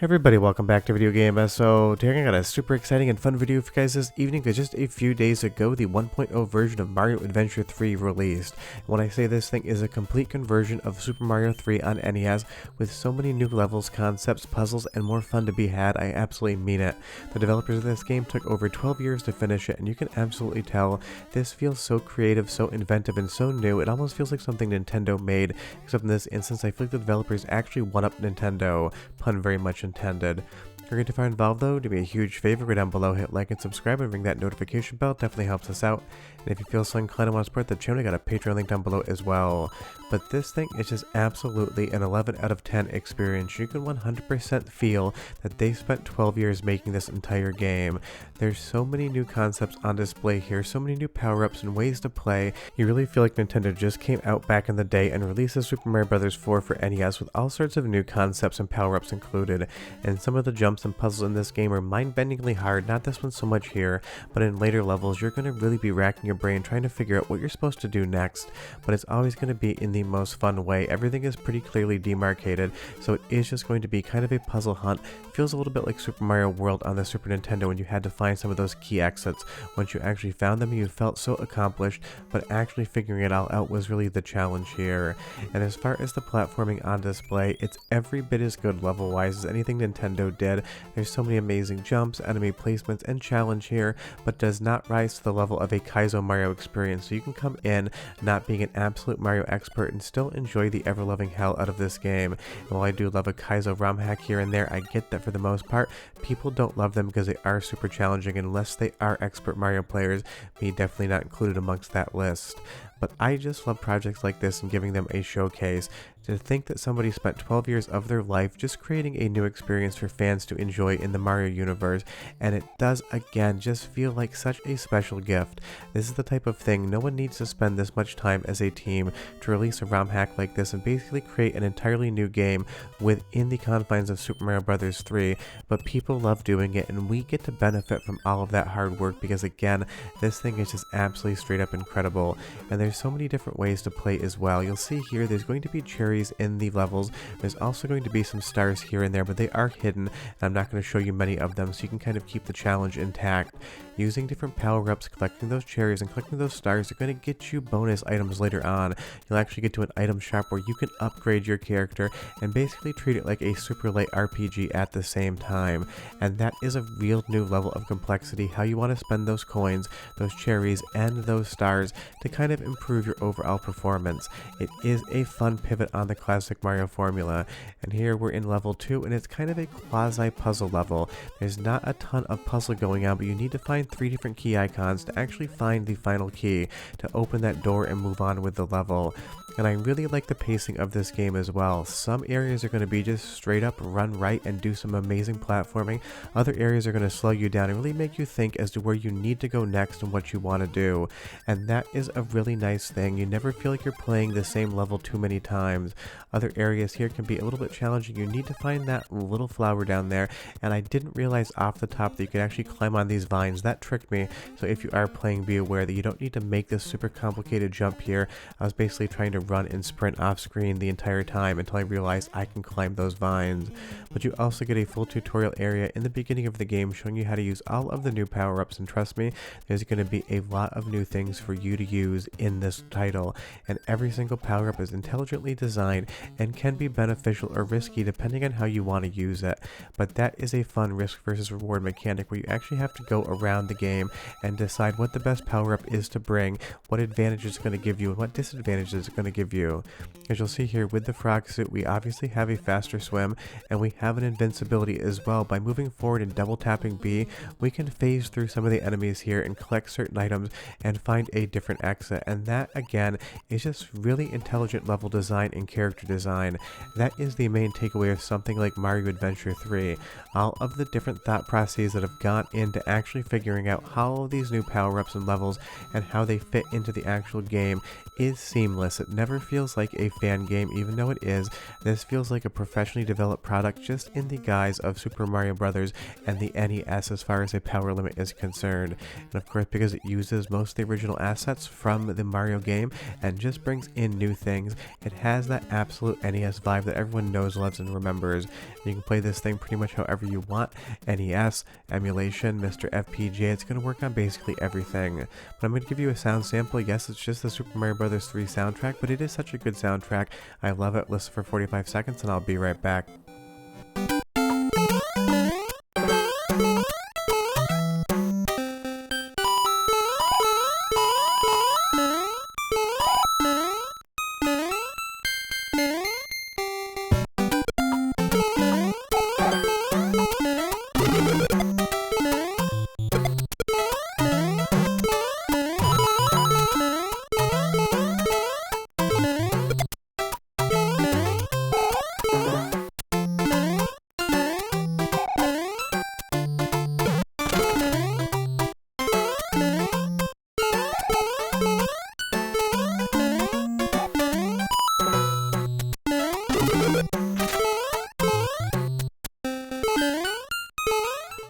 Hey everybody, welcome back to Video Game SO. Today I got a super exciting and fun video for you guys this evening because just a few days ago the 1.0 version of Mario Adventure 3 released. And when I say this thing is a complete conversion of Super Mario 3 on NES with so many new levels, concepts, puzzles, and more fun to be had, I absolutely mean it. The developers of this game took over 12 years to finish it, and you can absolutely tell this feels so creative, so inventive, and so new. It almost feels like something Nintendo made, except in this instance I feel like the developers actually one-up Nintendo, pun very much intended. If you're going to find involved though, do me a huge favor, go down below, hit like and subscribe, and ring that notification bell, definitely helps us out. And if you feel so inclined and want to support the channel, I got a Patreon link down below as well. But this thing is just absolutely an 11 out of 10 experience. You can 100% feel that they spent 12 years making this entire game. There's so many new concepts on display here, so many new power-ups and ways to play. You really feel like Nintendo just came out back in the day and released the Super Mario Bros. 4 for NES with all sorts of new concepts and power-ups included. And some of the jumps and puzzles in this game are mind-bendingly hard, not this one so much here, but in later levels you're going to really be racking your brain trying to figure out what you're supposed to do next, but it's always going to be in the most fun way. Everything is pretty clearly demarcated, so it is just going to be kind of a puzzle hunt. Feels a little bit like Super Mario World on the Super Nintendo when you had to find some of those key exits. Once you actually found them, you felt so accomplished, but actually figuring it all out was really the challenge here. And as far as the platforming on display, it's every bit as good level-wise as anything Nintendo did. There's so many amazing jumps, enemy placements, and challenge here, but does not rise to the level of a Kaizo Mario experience, so you can come in not being an absolute Mario expert and still enjoy the ever-loving hell out of this game. And while I do love a Kaizo ROM hack here and there, I get that for the most part, people don't love them because they are super challenging unless they are expert Mario players, me definitely not included amongst that list. But I just love projects like this and giving them a showcase. To think that somebody spent 12 years of their life just creating a new experience for fans to enjoy in the Mario universe, and it does again just feel like such a special gift. This is the type of thing no one needs to spend this much time as a team to release a ROM hack like this and basically create an entirely new game within the confines of Super Mario Bros. 3, but people love doing it and we get to benefit from all of that hard work because again, this thing is just absolutely straight up incredible. And there's so many different ways to play as well. You'll see here there's going to be cherries in the levels. There's also going to be some stars here and there, but they are hidden and I'm not going to show you many of them, so you can kind of keep the challenge intact. Using different power-ups, collecting those cherries, and collecting those stars are going to get you bonus items later on. You'll actually get to an item shop where you can upgrade your character and basically treat it like a super light RPG at the same time. And that is a real new level of complexity, how you want to spend those coins, those cherries, and those stars to kind of improve your overall performance. It is a fun pivot on the classic Mario formula. And here we're in level 2 and it's kind of a quasi-puzzle level. There's not a ton of puzzle going on, but you need to find 3 different key icons to actually find the final key to open that door and move on with the level. And I really like the pacing of this game as well. Some areas are going to be just straight up run right and do some amazing platforming. Other areas are going to slow you down and really make you think as to where you need to go next and what you want to do. And that is a really nice thing. You never feel like you're playing the same level too many times. Other areas here can be a little bit challenging. You need to find that little flower down there. And I didn't realize off the top that you could actually climb on these vines. That tricked me. So if you are playing, be aware that you don't need to make this super complicated jump here. I was basically trying to run and sprint off screen the entire time until I realized I can climb those vines. But you also get a full tutorial area in the beginning of the game showing you how to use all of the new power-ups, and trust me, there's going to be a lot of new things for you to use in this title, and every single power-up is intelligently designed and can be beneficial or risky depending on how you want to use it. But that is a fun risk versus reward mechanic where you actually have to go around the game and decide what the best power-up is to bring, what advantages it's going to give you, and what disadvantages it's going to give you. As you'll see here with the frog suit, we obviously have a faster swim and we have an invincibility as well. By moving forward and double tapping B, we can phase through some of the enemies here and collect certain items and find a different exit. And that again is just really intelligent level design and character design. That is the main takeaway of something like Mario Adventure 3. All of the different thought processes that have gone into actually figuring out how all of these new power-ups and levels and how they fit into the actual game is seamless. It never feels like a fan game, even though it is. This feels like a professionally developed product just in the guise of Super Mario Bros. And the NES as far as a power limit is concerned. And of course, because it uses most of the original assets from the Mario game and just brings in new things, it has that that absolute NES vibe that everyone knows, loves, and remembers. You can play this thing pretty much however you want. NES, emulation, Mr. FPGA, it's going to work on basically everything. But I'm going to give you a sound sample. Yes, it's just the Super Mario Bros. 3 soundtrack, but it is such a good soundtrack. I love it. Listen for 45 seconds and I'll be right back.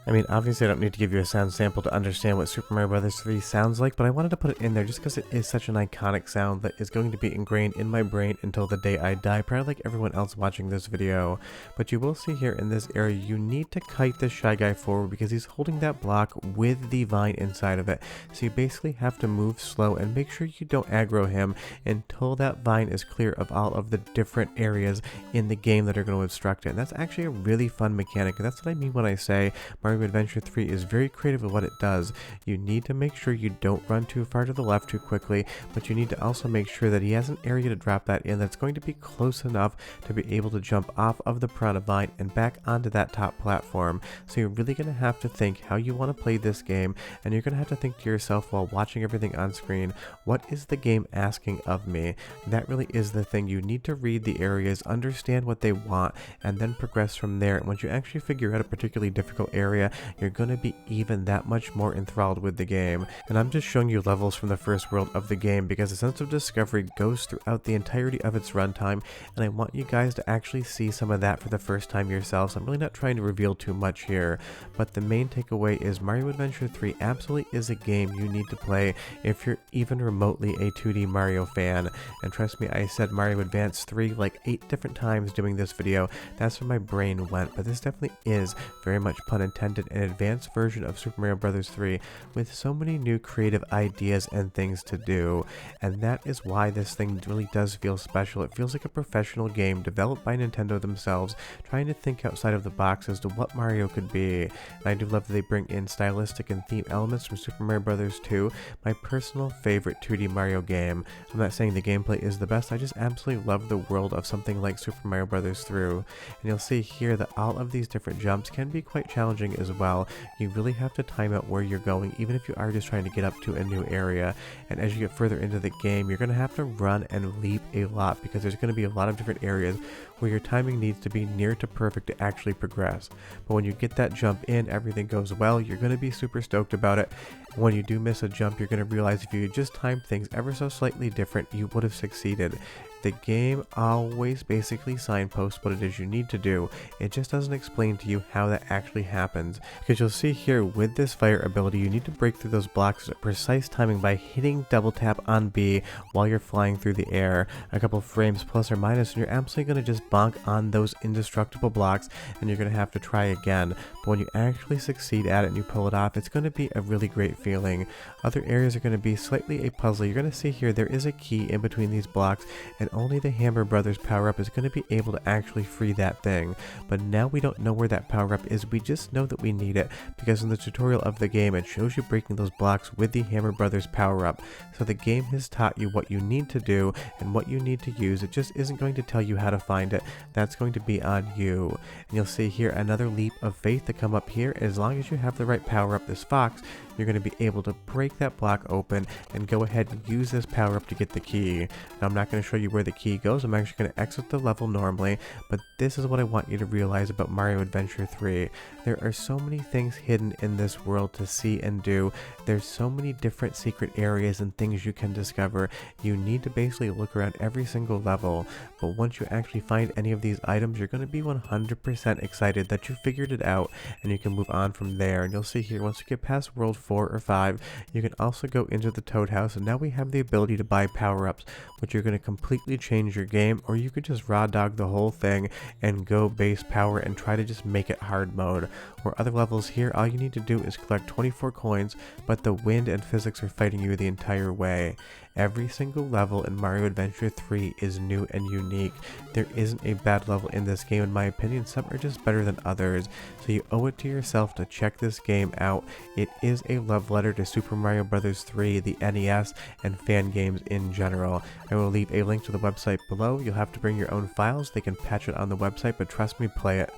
I mean, obviously I don't need to give you a sound sample to understand what Super Mario Bros. 3 sounds like, but I wanted to put it in there just because it is such an iconic sound that is going to be ingrained in my brain until the day I die, probably like everyone else watching this video. But you will see here in this area, you need to kite this Shy Guy forward because he's holding that block with the vine inside of it. So you basically have to move slow and make sure you don't aggro him until that vine is clear of all of the different areas in the game that are going to obstruct it. And that's actually a really fun mechanic, and that's what I mean when I say Mario Adventure 3 is very creative with what it does. You need to make sure you don't run too far to the left too quickly, but you need to also make sure that he has an area to drop that in that's going to be close enough to be able to jump off of the piranha vine and back onto that top platform. So you're really going to have to think how you want to play this game, and you're going to have to think to yourself while watching everything on screen, what is the game asking of me? That really is the thing. You need to read the areas, understand what they want, and then progress from there. And once you actually figure out a particularly difficult area, you're going to be even that much more enthralled with the game. And I'm just showing you levels from the first world of the game because the sense of discovery goes throughout the entirety of its runtime, and I want you guys to actually see some of that for the first time yourselves. I'm really not trying to reveal too much here, but the main takeaway is Mario Adventure 3 absolutely is a game you need to play if you're even remotely a 2D Mario fan. And trust me, I said Mario Advance 3 like 8 different times doing this video. That's where my brain went, but this definitely is, very much pun intended, an advanced version of Super Mario Bros. 3 with so many new creative ideas and things to do. And that is why this thing really does feel special. It feels like a professional game developed by Nintendo themselves, trying to think outside of the box as to what Mario could be. And I do love that they bring in stylistic and theme elements from Super Mario Bros. 2, my personal favorite 2D Mario game. I'm not saying the gameplay is the best, I just absolutely love the world of something like Super Mario Bros. 3. And you'll see here that all of these different jumps can be quite challenging as well. You really have to time out where you're going, even if you are just trying to get up to a new area. And as you get further into the game, you're going to have to run and leap a lot because there's going to be a lot of different areas where your timing needs to be near to perfect to actually progress. But when you get that jump in, everything goes well, you're going to be super stoked about it. When you do miss a jump, you're going to realize if you had just timed things ever so slightly different, you would have succeeded. The game always basically signposts what it is you need to do. It just doesn't explain to you how that actually happens. Because you'll see here with this fire ability, you need to break through those blocks at precise timing by hitting double tap on B while you're flying through the air. A couple frames plus or minus, and you're absolutely going to just bonk on those indestructible blocks, and you're going to have to try again. But when you actually succeed at it and you pull it off, it's going to be a really great feeling. Other areas are going to be slightly a puzzle. You're going to see here there is a key in between these blocks, and only the Hammer Brothers power-up is going to be able to actually free that thing. But now we don't know where that power-up is, we just know that we need it, because in the tutorial of the game it shows you breaking those blocks with the Hammer Brothers power-up. So the game has taught you what you need to do and what you need to use. It just isn't going to tell you how to find it. That's going to be on you. And you'll see here another leap of faith to come up here. As long as you have the right power-up, this fox, you're going to be able to break that block open and go ahead and use this power up to get the key. Now I'm not going to show you where the key goes, I'm actually going to exit the level normally, but this is what I want you to realize about Mario Adventure 3. There are so many things hidden in this world to see and do. There's so many different secret areas and things you can discover. You need to basically look around every single level, but once you actually find any of these items, you're going to be 100% excited that you figured it out, and you can move on from there. And you'll see here, once you get past World 4 or 5, you can also go into the Toad House, and now we have the ability to buy power-ups, which you're going to completely completely change your game, or you could just raw dog the whole thing and go base power and try to just make it hard mode. Or other levels here, all you need to do is collect 24 coins, but the wind and physics are fighting you the entire way. Every single level in Mario Adventure 3 is new and unique. There isn't a bad level in this game in my opinion, some are just better than others, so you owe it to yourself to check this game out. It is a love letter to Super Mario Bros. 3, the NES, and fan games in general. I will leave a link to the website below. You'll have to bring your own files, they can patch it on the website, but trust me, play it.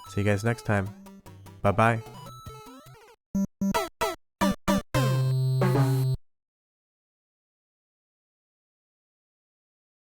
See you guys next time. Bye bye.